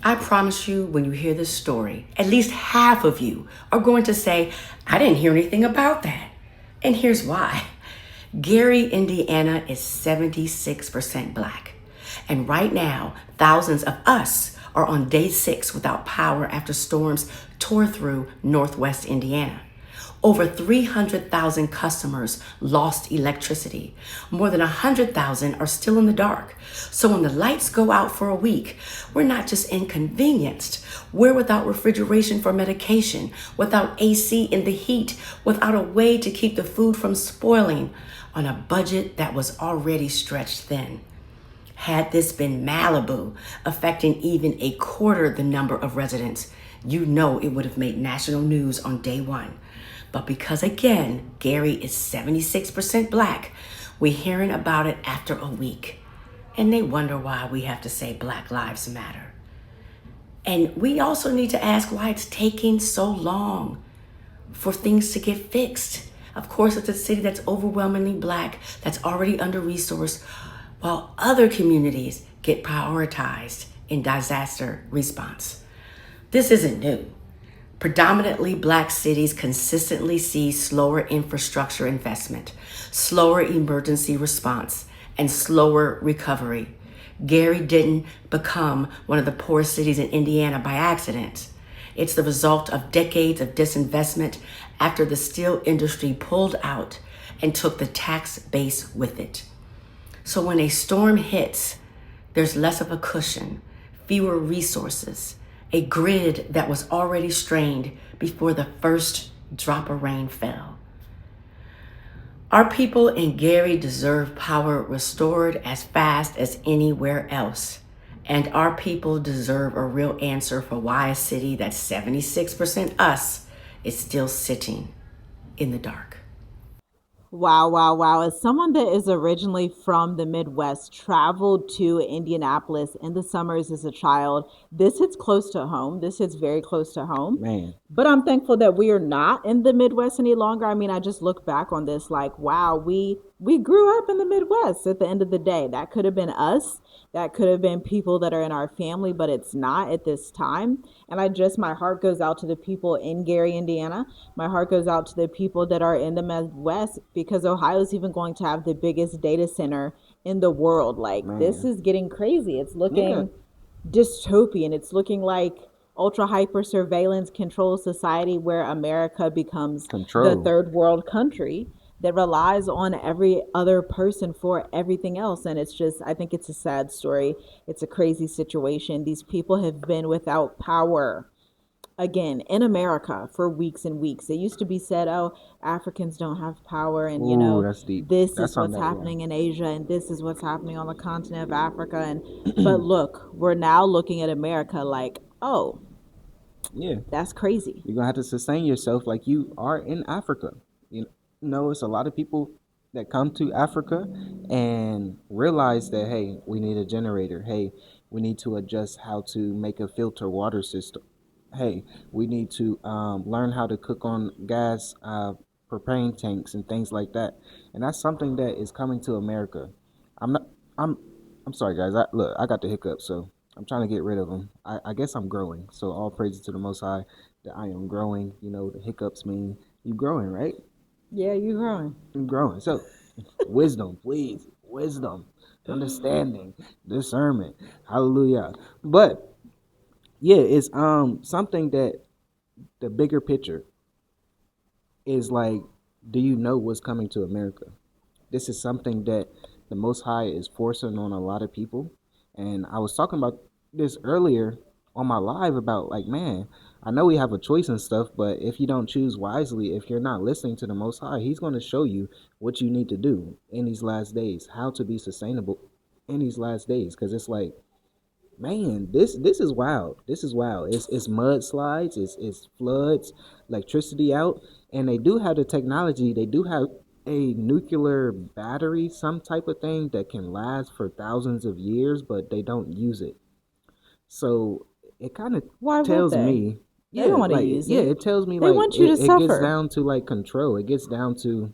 I promise you, when you hear this story, at least half of you are going to say, I didn't hear anything about that. And here's why. Gary, Indiana is 76% black. And right now, thousands of us are on day 6 without power after storms tore through northwest Indiana. Over 300,000 customers lost electricity. More than 100,000 are still in the dark. So when the lights go out for a week, we're not just inconvenienced. We're without refrigeration for medication, without AC in the heat, without a way to keep the food from spoiling, on a budget that was already stretched thin. Had this been Malibu, affecting even a quarter the number of residents, you know it would have made national news on day 1. But because, again, Gary is 76% black, we're hearing about it after a week. And they wonder why we have to say Black Lives Matter. And we also need to ask why it's taking so long for things to get fixed. Of course, it's a city that's overwhelmingly black, that's already under-resourced, while other communities get prioritized in disaster response. This isn't new. Predominantly black cities consistently see slower infrastructure investment, slower emergency response, and slower recovery. Gary didn't become one of the poorest cities in Indiana by accident. It's the result of decades of disinvestment after the steel industry pulled out and took the tax base with it. So when a storm hits, there's less of a cushion, fewer resources, a grid that was already strained before the first drop of rain fell. Our people in Gary deserve power restored as fast as anywhere else. And our people deserve a real answer for why a city that's 76% us is still sitting in the dark. Wow, wow, wow. As someone that is originally from the Midwest, traveled to Indianapolis in the summers as a child, this hits close to home. This hits very close to home. Man, But I'm thankful that we are not in the Midwest any longer. I mean, I just look back on this like, wow, we grew up in the Midwest at the end of the day. That could have been us. That could have been people that are in our family, but it's not at this time. And my heart goes out to the people in Gary, Indiana. My heart goes out to the people that are in the Midwest because Ohio's even going to have the biggest data center in the world. Like, this man. is getting crazy. It's Yeah, looking dystopian. It's looking like ultra hyper surveillance control society where America becomes the control. third world country that relies on every other person for everything else. And it's just, I think it's a sad story. It's a crazy situation. These people have been without power again in America for weeks and weeks. It used to be said, oh, Africans don't have power, and Ooh, that's deep. this is That's on what's that, yeah. happening in Asia, and this is what's happening on the continent of Africa. And but look, we're now looking at America like, oh, Yeah, that's crazy. you're gonna have to sustain yourself like you are in Africa. You know, it's a lot of people that come to Africa and realize that hey, we need a generator. Hey, we need to adjust how to make a filter water system. Hey, we need to learn how to cook on gas propane tanks and things like that. And that's something that is coming to America. I'm not. I'm. I'm sorry, guys. Look, I got the hiccup, so I'm trying to get rid of them. I guess I'm growing. So all praises to the Most High that I am growing. You know, the hiccups mean you growing, right? Yeah, you're growing. I'm growing. So wisdom, please, wisdom, understanding, discernment. Hallelujah. But yeah, it's something that the bigger picture is like, do you know what's coming to America? This is something that the Most High is forcing on a lot of people. And I was talking about this earlier on my live about like, man, I know we have a choice and stuff, but if you don't choose wisely, if you're not listening to the Most High, He's going to show you what you need to do in these last days, how to be sustainable in these last days. Because it's like, man, this is wild. This is wild. It's mudslides, it's floods, electricity out, and they do have the technology. They do have a nuclear battery, some type of thing that can last for thousands of years, but they don't use it. So it kind of Why would tells they? me, They don't yeah, want to like use yeah, it. it tells me They like want you to it gets suffer. down to like control. It gets down to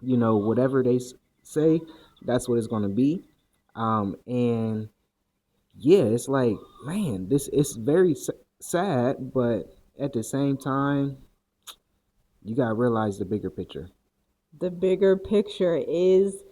whatever they say, that's what it's going to be. And yeah, it's like, man, this it's very sad, but at the same time, you gotta realize the bigger picture. The bigger picture is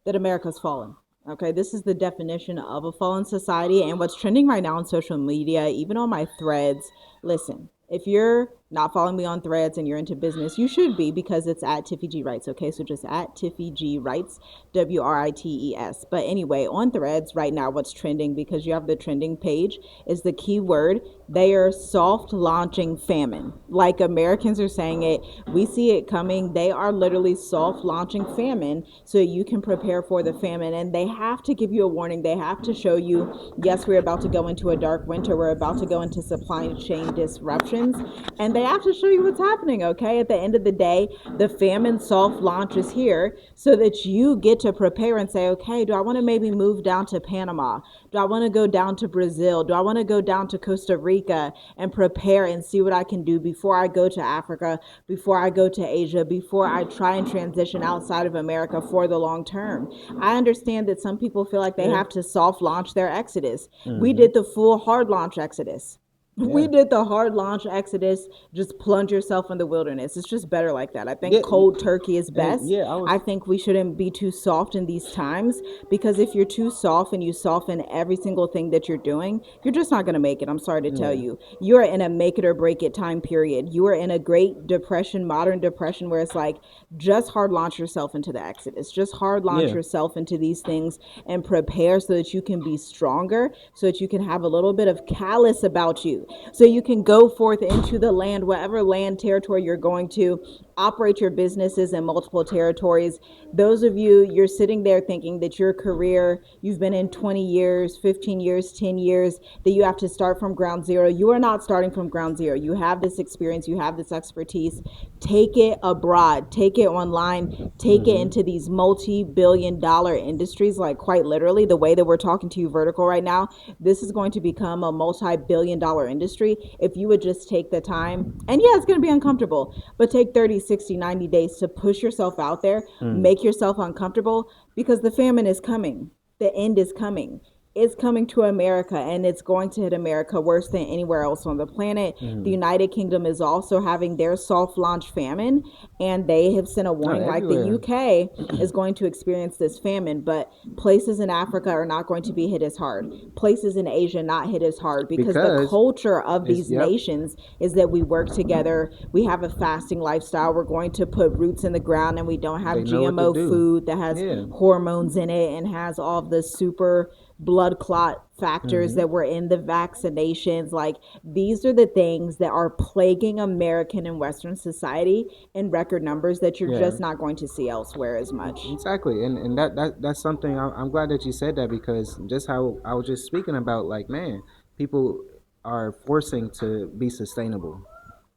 that America's fallen. Okay, this is the definition of a fallen society. And what's trending right now on social media, even on my threads, listen, if you're not following me on threads and you're into business, you should be because it's at Tiffy G Writes. Okay, so just at Tiffy G Writes, WRITES. But anyway, on threads right now, what's trending, because you have the trending page, is the keyword. They are soft launching famine. Like Americans are saying it, we see it coming. They are literally soft launching famine so you can prepare for the famine. And they have to give you a warning. They have to show you, yes, we're about to go into a dark winter. We're about to go into supply chain disruptions. And they have to show you what's happening, okay? At the end of the day, the famine soft launch is here so that you get to prepare and say, okay, do I want to maybe move down to Panama? Do I want to go down to Brazil? Do I want to go down to Costa Rica and prepare and see what I can do before I go to Africa, before I go to Asia, before I try and transition outside of America for the long term? I understand that some people feel like they Yeah. have to soft launch their exodus. We Mm-hmm. did the full hard launch exodus. We Yeah. did the hard launch exodus, just plunge yourself in the wilderness. It's just better like that. I think Yeah. cold turkey is And best. yeah, I I was. think we shouldn't be too soft in these times, because if you're too soft and you soften every single thing that you're doing, you're just not going to make it. I'm sorry to tell Yeah. you. You're in a make it or break it time period. You are in a great depression, modern depression, where it's like, just hard launch yourself into the exodus. Just hard launch Yeah. yourself into these things and prepare so that you can be stronger, so that you can have a little bit of callous about you, so you can go forth into the land, whatever land territory you're going to, operate your businesses in multiple territories. Those of you, you're sitting there thinking that your career, you've been in 20 years, 15 years, 10 years, that you have to start from ground zero. You are not starting from ground zero. You have this experience, you have this expertise. Take it abroad, take it online, take it Mm-hmm. into these multi-billion-dollar industries. Like, quite literally, the way that we're talking to you vertical right now, this is going to become a multi-billion-dollar industry if you would just take the time. And yeah, it's going to be uncomfortable, but take 30, 60, 90 days to push yourself out there, Mm. make yourself uncomfortable, because the famine is coming. The end is coming. It's coming to America, and it's going to hit America worse than anywhere else on the planet. The Mm. United Kingdom is also having their soft launch famine, and they have sent a No, warning, like the everywhere. UK is going to experience this famine, but places in Africa are not going to be hit as hard. Places in Asia not hit as hard, because the Because culture of it's these yep. nations is that we work together. We have a fasting lifestyle. We're going to put roots in the ground, and we don't have They know what to GMO do. food that has Yeah. hormones in it and has all of the super blood clot factors Mm-hmm. that were in the vaccinations. Like, these are the things that are plaguing American and Western society in record numbers that you're Yeah. just not going to see elsewhere as much. Exactly, and that's something I'm glad that you said that, because just how I was just speaking about, like, man, people are forcing to be sustainable.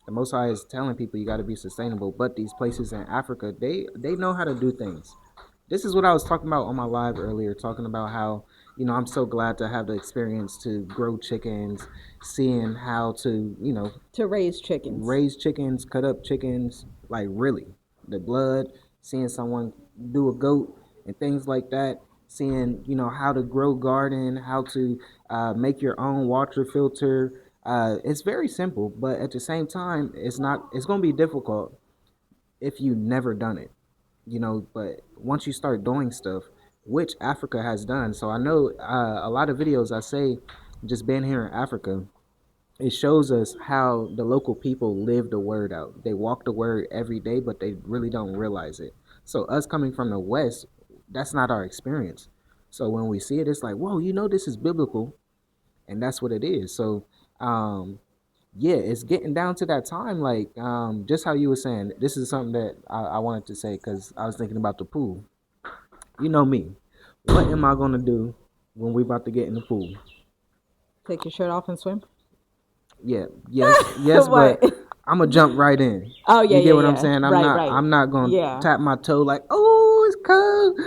The Most High is telling people you got to be sustainable, but these places in Africa, they know how to do things. This is what I was talking about on my live earlier, talking about how, I'm so glad to have the experience to grow chickens, seeing how to, To raise chickens. raise chickens, cut up chickens, like, really, the blood, seeing someone do a goat and things like that, seeing, how to grow garden, how to make your own water filter. It's very simple, but at the same time, it's going to be difficult if you never done it, but once you start doing stuff, which Africa has done. So I know a lot of videos I say, just being here in Africa, it shows us how the local people live the word out. They walk the word every day, but they really don't realize it. So us coming from the West, that's not our experience. So when we see it, it's like, whoa, this is biblical, and that's what it is. So, yeah, it's getting down to that time. Like, just how you were saying, this is something that I wanted to say, because I was thinking about the pool. You know me. What am I gonna do when we about to get in the pool? Take your shirt off and swim. Yeah, yes, What? but I'm gonna jump right in. Oh, yeah, You yeah, get what I'm yeah. saying? I'm Right, not. right. I'm not gonna Yeah. tap my toe like, oh, it's cold.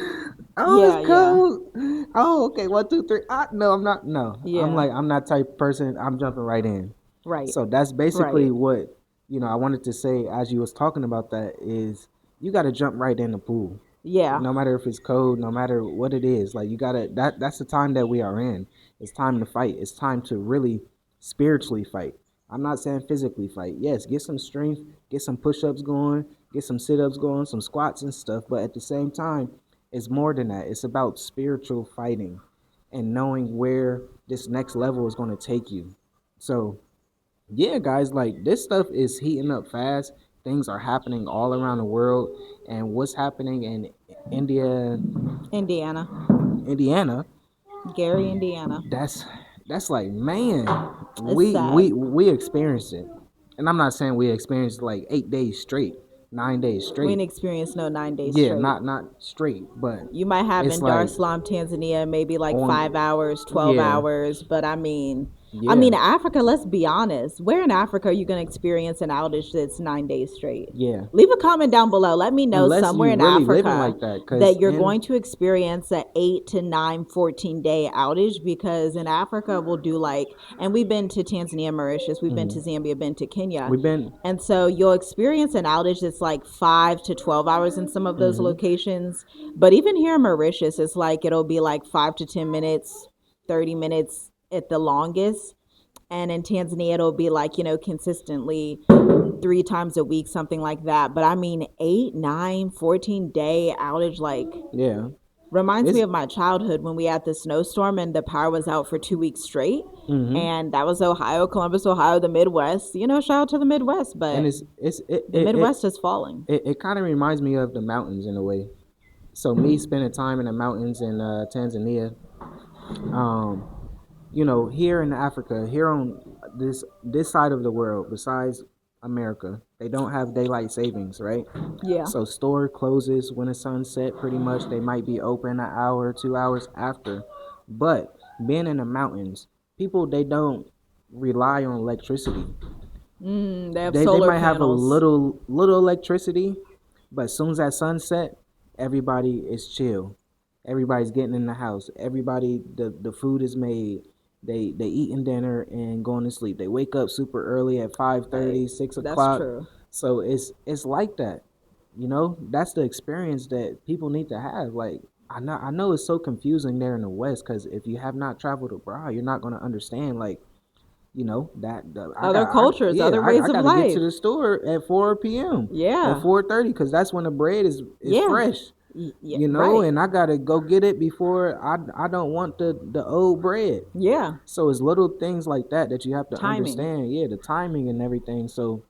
Oh, it's Yeah, yeah. cold. Oh, okay. 1, 2, 3. No, I'm not. No, Yeah. I'm not type of person. I'm jumping right in. Right. So that's basically Right. what I wanted to say as you was talking about that is you got to jump right in the pool. Yeah. No matter if it's cold, no matter what it is, like you gotta that's the time that we are in. It's time to fight. It's time to really spiritually fight. I'm not saying physically fight. Yes, get some strength, get some push-ups going, get some sit-ups going, some squats and stuff, but at the same time, it's more than that. It's about spiritual fighting and knowing where this next level is going to take you. So yeah, guys, like this stuff is heating up fast. Things are happening all around the world, and what's happening in India, Indiana. Indiana, Gary, Indiana. that's like, man, It's sad. we experienced it, and I'm not saying we experienced like 8 days straight, 9 days We straight. ain't experienced no 9 days Yeah, straight. not straight, but You might have it's in Dar like es Salaam, Tanzania, maybe like on, 5 hours, 12 yeah, hours. But I yeah, mean, Africa, let's be honest. Where in Africa are you going to experience an outage that's 9 days straight? yeah. Leave a comment down below. Let me know Unless somewhere you in really living Africa like that, because that you're in going to experience an 8 to 9, 14 day outage, because in Africa we'll do like, and we've been to Tanzania, Mauritius, we've been to Zambia, been to Kenya. we've been, And so you'll experience an outage that's like 5 to 12 hours in some of those locations. But even here in Mauritius, it's like it'll be like 5 to 10 minutes, 30 minutes at the longest. And in Tanzania, it'll be like, consistently 3 times a week, something like that. But I mean, 8, 9, 14 day outage, like, yeah, reminds me it's of my childhood when we had the snowstorm and the power was out for 2 weeks straight. mm-hmm. And that was Ohio, Columbus, Ohio, the Midwest. Shout out to the Midwest, And but it's the Midwest is falling. it kind of reminds me of the mountains in a way. So me spending time in the mountains in Tanzania, um, here in Africa, here on this side of the world, besides America, they don't have daylight savings, right? Yeah. So store closes when the sun set. Pretty much, they might be open an hour, 2 hours after. But being in the mountains, people they don't rely on electricity. They have They solar might have a panels. little electricity, but as soon as that sunset, everybody is chill. Everybody's getting in the house. Everybody the food is made. They eating dinner and going to sleep. They wake up super early at 5:30, Hey, six that's o'clock. true. So it's like that. That's the experience that people need to have. Like I know it's so confusing there in the West because if you have not traveled abroad, you're not gonna understand like Other cultures, other ways I of got to get to life. the store at 4 p.m. at Yeah. 4:30 because that's when the bread is Yeah. fresh. Yeah. Right. And I gotta go get it before I don't want the old bread. Yeah. So it's little things like that you have to Timing. understand. Yeah, the timing and everything. So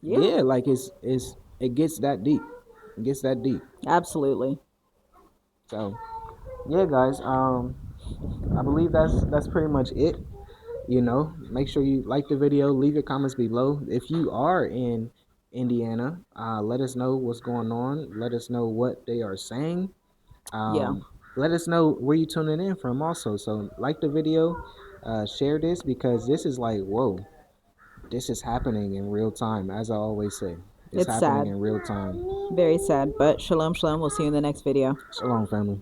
Yeah. yeah, like it gets that deep. It gets that deep. Absolutely. So yeah, guys. I believe that's pretty much it. Make sure you like the video, leave your comments below. If you are in Indiana, let us know what's going on. Let us know what they are saying. Yeah. Let us know where you tuning in from also. So like the video, share this because this is like, whoa, this is happening in real time. As I always say, it's It's happening sad. in real time. Very sad. But shalom, shalom. We'll see you in the next video. Shalom, family.